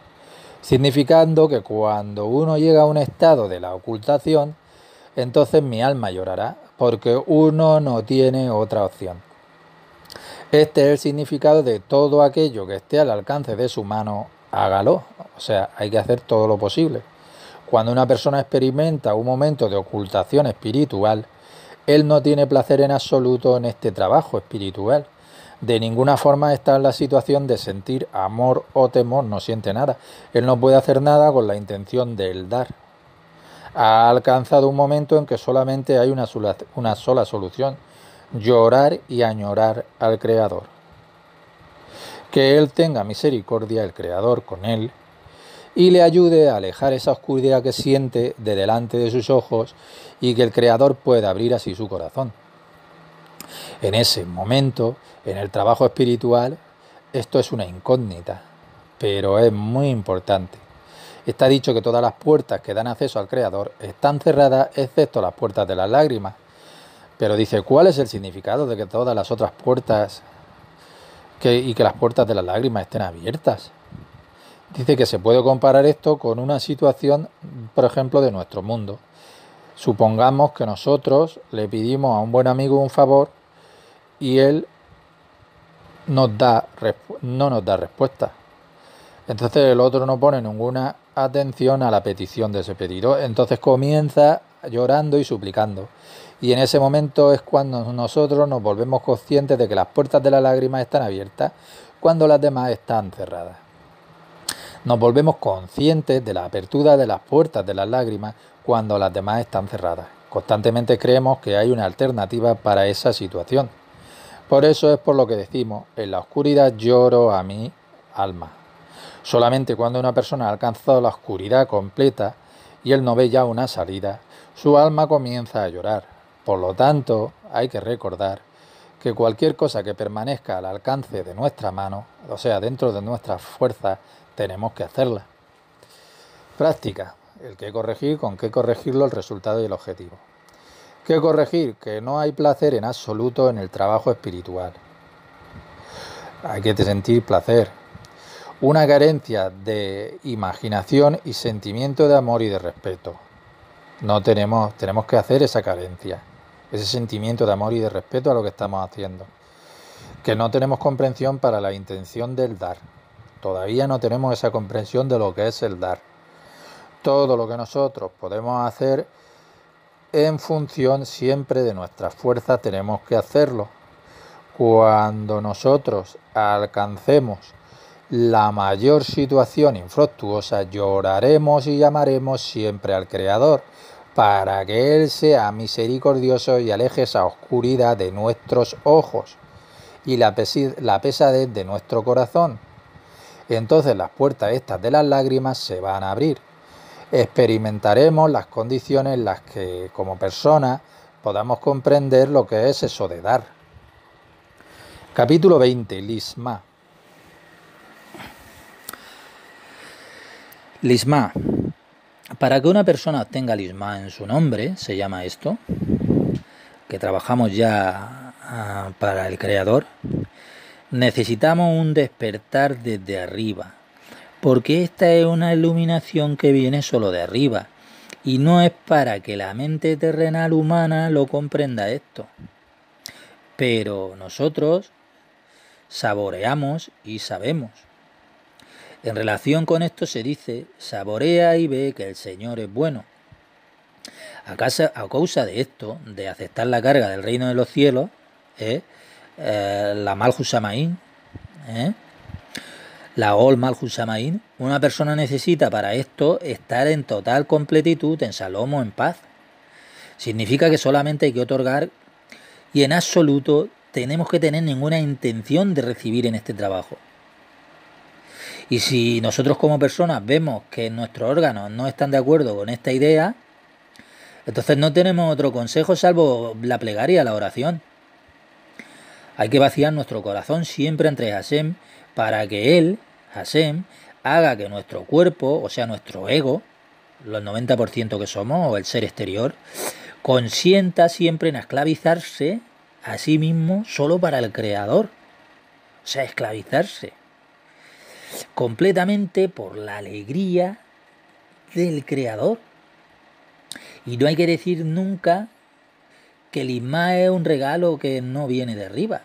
significando que cuando uno llega a un estado de la ocultación, entonces mi alma llorará, porque uno no tiene otra opción. Este es el significado de todo aquello que esté al alcance de su mano, hágalo. O sea, hay que hacer todo lo posible. Cuando una persona experimenta un momento de ocultación espiritual, él no tiene placer en absoluto en este trabajo espiritual. De ninguna forma está en la situación de sentir amor o temor, no siente nada. Él no puede hacer nada con la intención de él dar. Ha alcanzado un momento en que solamente hay una sola solución: llorar y añorar al Creador. Que Él tenga misericordia, el Creador, con él, y le ayude a alejar esa oscuridad que siente de delante de sus ojos y que el Creador pueda abrir así su corazón. En ese momento, en el trabajo espiritual, esto es una incógnita, pero es muy importante. Está dicho que todas las puertas que dan acceso al Creador están cerradas, excepto las puertas de las lágrimas. Pero dice, ¿cuál es el significado de que todas las otras puertas y que las puertas de las lágrimas estén abiertas? Dice que se puede comparar esto con una situación, por ejemplo, de nuestro mundo. Supongamos que nosotros le pedimos a un buen amigo un favor y él no nos da respuesta. Entonces el otro no pone ninguna atención a la petición de ese pedido. Entonces comienza llorando y suplicando. Y en ese momento es cuando nosotros nos volvemos conscientes de que las puertas de las lágrimas están abiertas cuando las demás están cerradas. Nos volvemos conscientes de la apertura de las puertas de las lágrimas cuando las demás están cerradas. Constantemente creemos que hay una alternativa para esa situación. Por eso es por lo que decimos, en la oscuridad lloro a mi alma. Solamente cuando una persona ha alcanzado la oscuridad completa y él no ve ya una salida, su alma comienza a llorar. Por lo tanto, hay que recordar que cualquier cosa que permanezca al alcance de nuestra mano, o sea, dentro de nuestras fuerzas, tenemos que hacerla. Práctica. El qué corregir, con qué corregirlo, el resultado y el objetivo. ¿Qué corregir? Que no hay placer en absoluto en el trabajo espiritual. Hay que sentir placer. Una carencia de imaginación y sentimiento de amor y de respeto. Tenemos que hacer esa carencia, ese sentimiento de amor y de respeto a lo que estamos haciendo. Que no tenemos comprensión para la intención del dar. Todavía no tenemos esa comprensión de lo que es el dar. Todo lo que nosotros podemos hacer en función siempre de nuestras fuerzas tenemos que hacerlo. Cuando nosotros alcancemos la mayor situación infructuosa, lloraremos y llamaremos siempre al Creador para que Él sea misericordioso y aleje esa oscuridad de nuestros ojos y la pesadez de nuestro corazón. Entonces las puertas estas de las lágrimas se van a abrir. Experimentaremos las condiciones en las que como personas podamos comprender lo que es eso de dar. Capítulo 20. Lisma. Lisma. Para que una persona obtenga lisma en su nombre, se llama esto, que trabajamos ya para el Creador, necesitamos un despertar desde arriba, porque esta es una iluminación que viene solo de arriba, y no es para que la mente terrenal humana lo comprenda esto. Pero nosotros saboreamos y sabemos. En relación con esto se dice, saborea y ve que el Señor es bueno. A causa de esto, de aceptar la carga del reino de los cielos, la Malhut Shamaim, la Ol Malhut Shamaim, una persona necesita para esto estar en total completitud, en shalom o en paz. Significa que solamente hay que otorgar y en absoluto tenemos que tener ninguna intención de recibir en este trabajo. Y si nosotros como personas vemos que nuestros órganos no están de acuerdo con esta idea, entonces no tenemos otro consejo salvo la plegaria, la oración. Hay que vaciar nuestro corazón siempre entre Hashem para que Él, Hashem, haga que nuestro cuerpo, o sea, nuestro ego, los 90% que somos, o el ser exterior, consienta siempre en esclavizarse a sí mismo solo para el Creador. O sea, esclavizarse completamente por la alegría del Creador. Y no hay que decir nunca que el Isma es un regalo que no viene de arriba.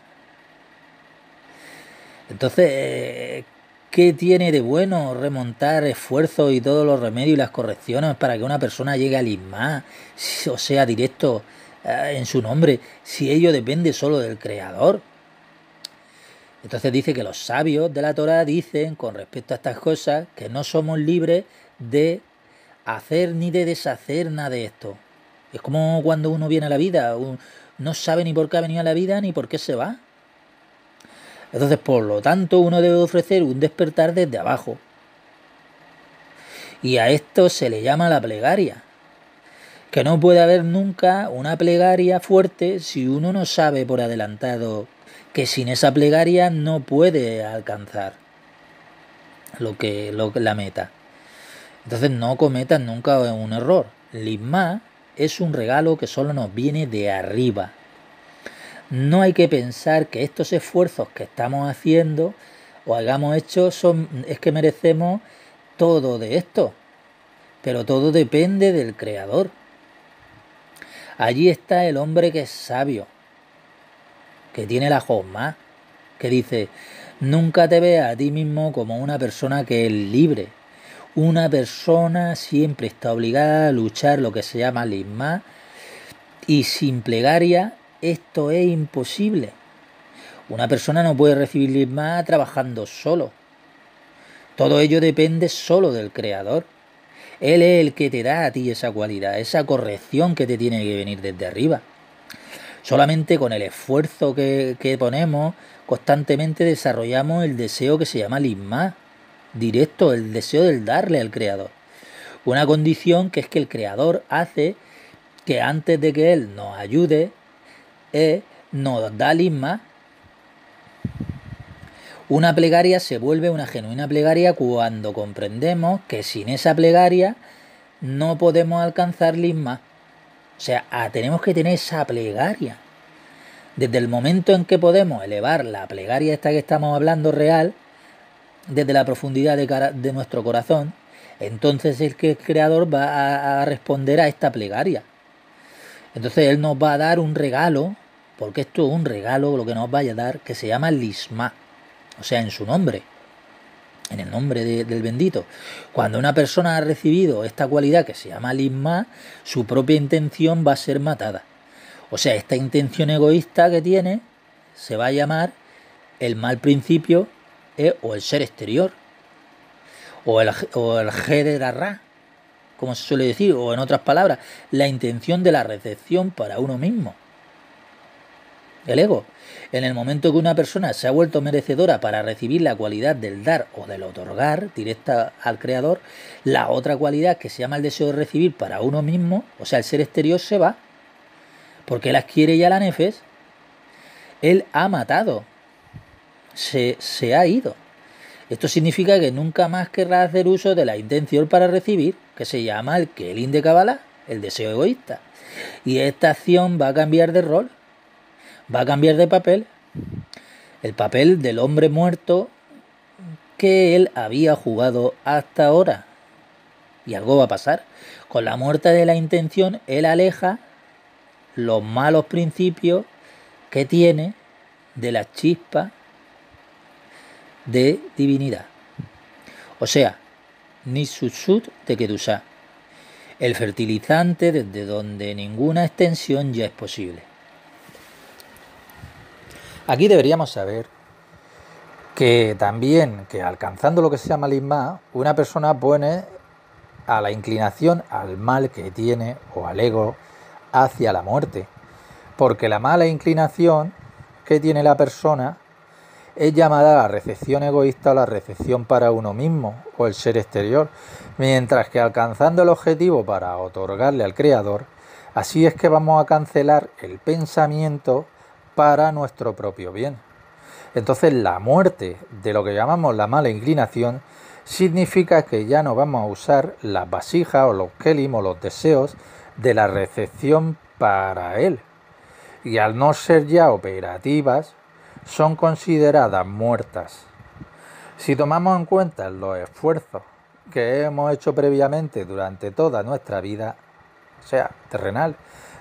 Entonces, ¿qué tiene de bueno remontar esfuerzos y todos los remedios y las correcciones para que una persona llegue al Isma, o sea, directo en su nombre, si ello depende solo del Creador? Entonces dice que los sabios de la Torá dicen con respecto a estas cosas que no somos libres de hacer ni de deshacer nada de esto. Es como cuando uno viene a la vida, no sabe ni por qué ha venido a la vida ni por qué se va. Entonces, por lo tanto, uno debe ofrecer un despertar desde abajo. Y a esto se le llama la plegaria. Que no puede haber nunca una plegaria fuerte si uno no sabe por adelantado que sin esa plegaria no puede alcanzar la meta. Entonces no cometan nunca un error. Lismá es un regalo que solo nos viene de arriba. No hay que pensar que estos esfuerzos que estamos haciendo o hayamos hecho es que merecemos todo de esto. Pero todo depende del Creador. Allí está el hombre que es sabio, que tiene la josma, que dice, nunca te veas a ti mismo como una persona que es libre. Una persona siempre está obligada a luchar lo que se llama lismá, y sin plegaria esto es imposible. Una persona no puede recibir lismá trabajando solo. Todo ello depende solo del Creador. Él es el que te da a ti esa cualidad, esa corrección que te tiene que venir desde arriba. Solamente con el esfuerzo que ponemos, constantemente desarrollamos el deseo que se llama lismá, directo, el deseo del darle al Creador. Una condición que es que el Creador hace que antes de que Él nos ayude, nos da lismá. Una plegaria se vuelve una genuina plegaria cuando comprendemos que sin esa plegaria no podemos alcanzar lismá. O sea, tenemos que tener esa plegaria. Desde el momento en que podemos elevar la plegaria esta que estamos hablando real, desde la profundidad de nuestro corazón, entonces es que el Creador va a responder a esta plegaria. Entonces Él nos va a dar un regalo, porque esto es un regalo lo que nos vaya a dar, que se llama lismá. O sea, en su nombre, en el nombre del bendito. Cuando una persona ha recibido esta cualidad que se llama lismá, su propia intención va a ser matada. O sea, esta intención egoísta que tiene se va a llamar el mal principio o el ser exterior. O el G como se suele decir, o en otras palabras, la intención de la recepción para uno mismo. El ego. En el momento que una persona se ha vuelto merecedora para recibir la cualidad del dar o del otorgar directa al Creador, la otra cualidad que se llama el deseo de recibir para uno mismo, o sea, el ser exterior, se va. Porque él adquiere ya la nefes. Él ha matado. Se ha ido. Esto significa que nunca más querrá hacer uso de la intención para recibir, que se llama el Kelim de Kabbalah, el deseo egoísta. Y esta acción va a cambiar de rol. Va a cambiar de papel, el papel del hombre muerto que él había jugado hasta ahora. Y algo va a pasar. Con la muerte de la intención, él aleja los malos principios que tiene de la chispa de divinidad. O sea, Nisushut de Kedusha, el fertilizante desde donde ninguna extensión ya es posible. Aquí deberíamos saber que también, que alcanzando lo que se llama lismá, una persona pone a la inclinación al mal que tiene o al ego hacia la muerte. Porque la mala inclinación que tiene la persona es llamada la recepción egoísta o la recepción para uno mismo o el ser exterior. Mientras que alcanzando el objetivo para otorgarle al Creador, así es que vamos a cancelar el pensamiento para nuestro propio bien. Entonces la muerte de lo que llamamos la mala inclinación significa que ya no vamos a usar las vasijas o los kelim o los deseos de la recepción para él. Y al no ser ya operativas, son consideradas muertas. Si tomamos en cuenta los esfuerzos que hemos hecho previamente durante toda nuestra vida, o sea, terrenal,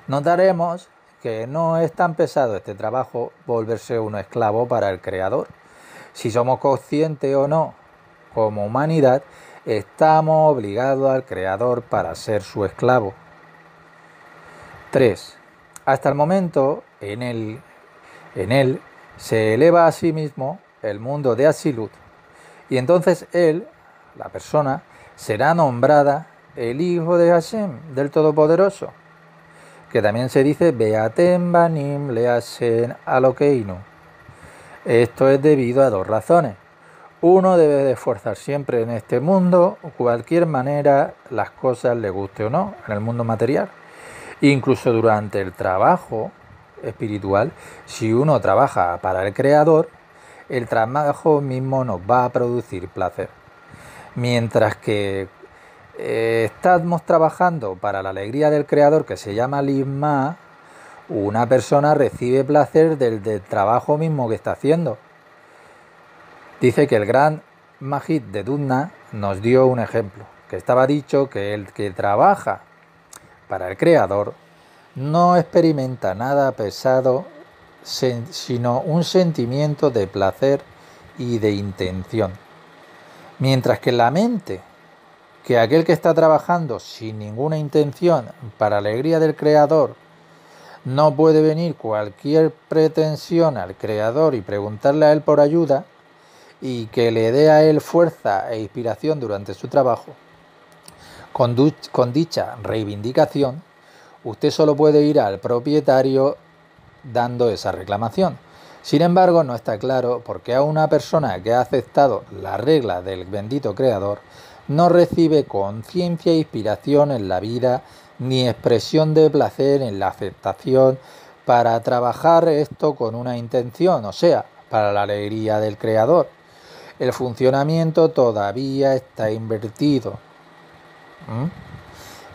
notaremos que no es tan pesado este trabajo volverse un esclavo para el Creador. Si somos conscientes o no, como humanidad, estamos obligados al Creador para ser su esclavo. 3. Hasta el momento, en él se eleva a sí mismo el mundo de Asilut, y entonces él, la persona, será nombrada el Hijo de Hashem, del Todopoderoso, que también se dice Beatem Banim Le Hashem Alokeinu. Esto es debido a dos razones. Uno debe de esforzar siempre en este mundo, cualquier manera las cosas le guste o no, en el mundo material. Incluso durante el trabajo espiritual, si uno trabaja para el Creador, el trabajo mismo nos va a producir placer. Mientras que estamos trabajando para la alegría del Creador, que se llama Lisma, una persona recibe placer del trabajo mismo que está haciendo. Dice que el gran Majid de Dudna nos dio un ejemplo, que estaba dicho que el que trabaja para el Creador no experimenta nada pesado, sino un sentimiento de placer y de intención. Mientras que la mente, que aquel que está trabajando sin ninguna intención para la alegría del Creador, no puede venir cualquier pretensión al Creador y preguntarle a él por ayuda y que le dé a él fuerza e inspiración durante su trabajo. Con dicha reivindicación, usted solo puede ir al propietario dando esa reclamación. Sin embargo, no está claro por qué a una persona que ha aceptado la regla del bendito Creador no recibe conciencia e inspiración en la vida ni expresión de placer en la aceptación para trabajar esto con una intención, o sea, para la alegría del Creador. El funcionamiento todavía está invertido.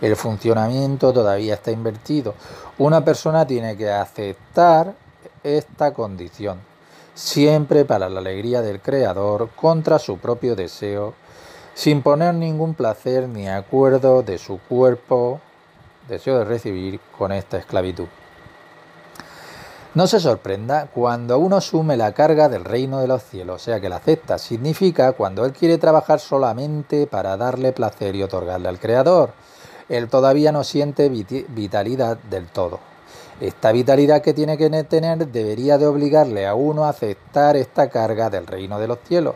El funcionamiento todavía está invertido. Una persona tiene que aceptar esta condición, siempre para la alegría del Creador, contra su propio deseo, sin poner ningún placer ni acuerdo de su cuerpo, deseo de recibir con esta esclavitud. No se sorprenda cuando uno asume la carga del reino de los cielos, o sea que la acepta, significa cuando él quiere trabajar solamente para darle placer y otorgarle al Creador. Él todavía no siente vitalidad del todo. Esta vitalidad que tiene que tener debería de obligarle a uno a aceptar esta carga del reino de los cielos.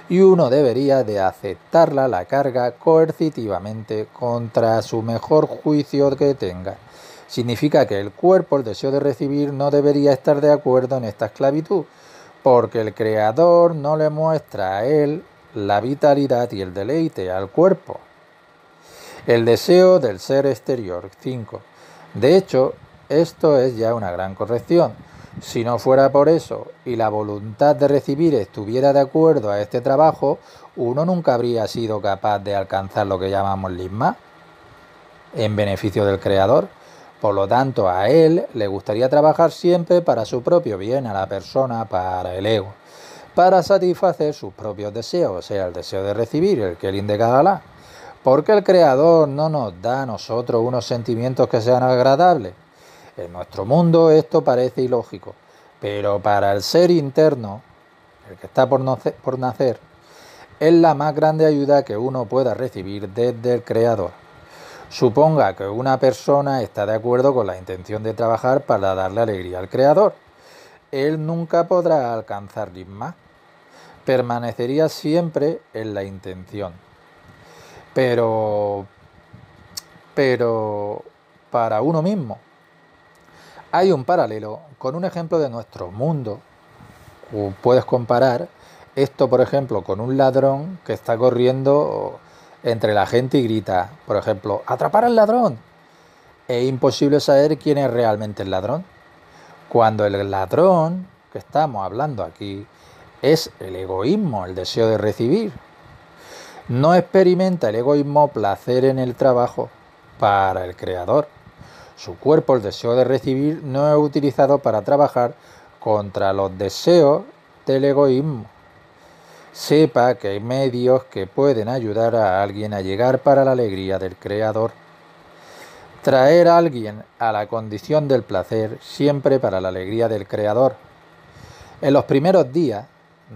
Y uno debería de aceptarla, la carga, coercitivamente contra su mejor juicio que tenga. Significa que el cuerpo, el deseo de recibir, no debería estar de acuerdo en esta esclavitud, porque el Creador no le muestra a él la vitalidad y el deleite al cuerpo. El deseo del ser exterior. 5. De hecho, esto es ya una gran corrección. Si no fuera por eso y la voluntad de recibir estuviera de acuerdo a este trabajo, uno nunca habría sido capaz de alcanzar lo que llamamos Lisma, en beneficio del Creador. Por lo tanto, a él le gustaría trabajar siempre para su propio bien, a la persona, para el ego, para satisfacer sus propios deseos, o sea, el deseo de recibir, el Kelin de Kabbalah. Porque el Creador no nos da a nosotros unos sentimientos que sean agradables. En nuestro mundo esto parece ilógico, pero para el ser interno, el que está por nacer, es la más grande ayuda que uno pueda recibir desde el Creador. Suponga que una persona está de acuerdo con la intención de trabajar para darle alegría al Creador. Él nunca podrá alcanzar Lisma. Permanecería siempre en la intención. Pero para uno mismo. Hay un paralelo con un ejemplo de nuestro mundo. Puedes comparar esto, por ejemplo, con un ladrón que está corriendo entre la gente y grita, por ejemplo, ¡atrapar al ladrón! Es imposible saber quién es realmente el ladrón. Cuando el ladrón que estamos hablando aquí es el egoísmo, el deseo de recibir. No experimenta el egoísmo placer en el trabajo para el Creador. Su cuerpo, el deseo de recibir, no es utilizado para trabajar contra los deseos del egoísmo. Sepa que hay medios que pueden ayudar a alguien a llegar para la alegría del Creador. Traer a alguien a la condición del placer siempre para la alegría del Creador. En los primeros días,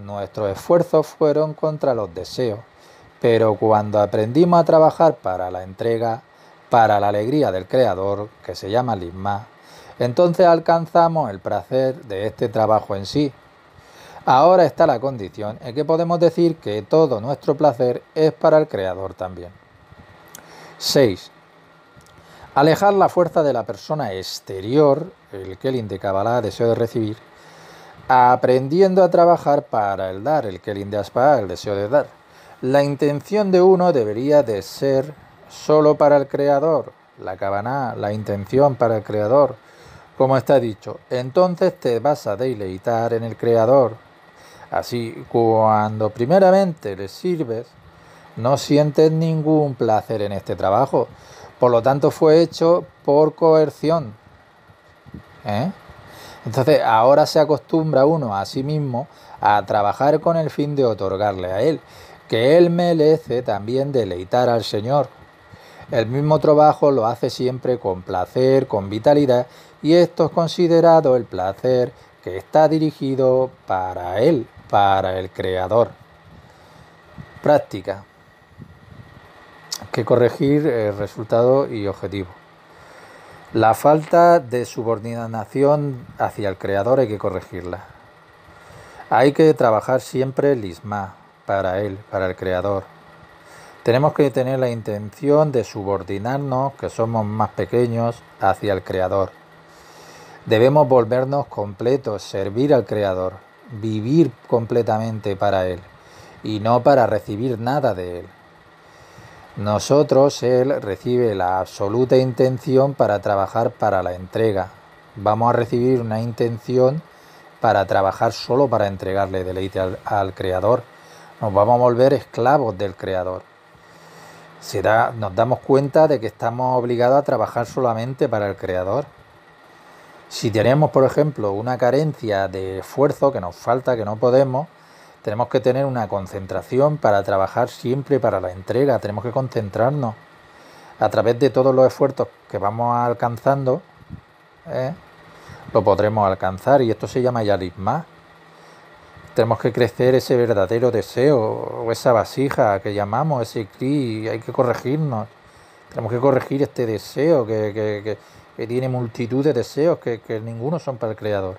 nuestros esfuerzos fueron contra los deseos, pero cuando aprendimos a trabajar para la entrega, para la alegría del Creador, que se llama Lisma, entonces alcanzamos el placer de este trabajo en sí. Ahora está la condición en que podemos decir que todo nuestro placer es para el Creador también. 6. Alejar la fuerza de la persona exterior, el Kelin de Kabbalah, deseo de recibir, aprendiendo a trabajar para el dar, el Kelim de Ashpa, el deseo de dar. La intención de uno debería de ser solo para el Creador, la Kavaná, la intención para el Creador, como está dicho. Entonces te vas a deleitar en el Creador. Así, cuando primeramente le sirves, no sientes ningún placer en este trabajo. Por lo tanto, fue hecho por coerción. Entonces, ahora se acostumbra uno a sí mismo a trabajar con el fin de otorgarle a él, que él merece también deleitar al Señor. El mismo trabajo lo hace siempre con placer, con vitalidad, y esto es considerado el placer que está dirigido para él, para el Creador. Práctica. Que corregir el resultado y objetivo. La falta de subordinación hacia el Creador hay que corregirla. Hay que trabajar siempre el isma para él, para el Creador. Tenemos que tener la intención de subordinarnos, que somos más pequeños, hacia el Creador. Debemos volvernos completos, servir al Creador, vivir completamente para Él y no para recibir nada de Él. Nosotros, Él recibe la absoluta intención para trabajar para la entrega. Vamos a recibir una intención para trabajar solo para entregarle deleite al Creador. Nos vamos a volver esclavos del Creador. Nos damos cuenta de que estamos obligados a trabajar solamente para el Creador. Si tenemos, por ejemplo, una carencia de esfuerzo que nos falta, que no podemos, tenemos que tener una concentración para trabajar siempre para la entrega. Tenemos que concentrarnos a través de todos los esfuerzos que vamos alcanzando, lo podremos alcanzar, y esto se llama yalismá. Tenemos que crecer ese verdadero deseo, o esa vasija que llamamos, ese kli, hay que corregirnos. Tenemos que corregir este deseo que tiene multitud de deseos que ninguno son para el Creador.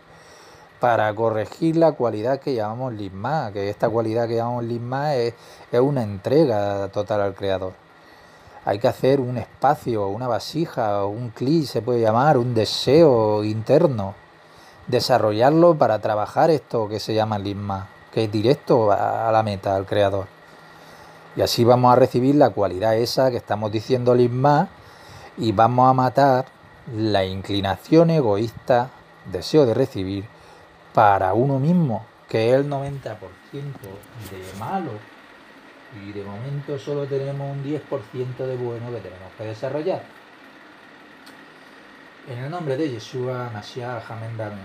Para corregir la cualidad que llamamos lismá, que esta cualidad que llamamos lismá es una entrega total al Creador. Hay que hacer un espacio, una vasija, un kli se puede llamar, un deseo interno. Desarrollarlo para trabajar esto que se llama lismá, que es directo a la meta, al Creador. Y así vamos a recibir la cualidad esa que estamos diciendo lismá, y vamos a matar la inclinación egoísta, deseo de recibir para uno mismo, que es el 90% de malo, y de momento solo tenemos un 10% de bueno que tenemos que desarrollar. En el nombre de Yeshua, Mashiach, Amén, Amén.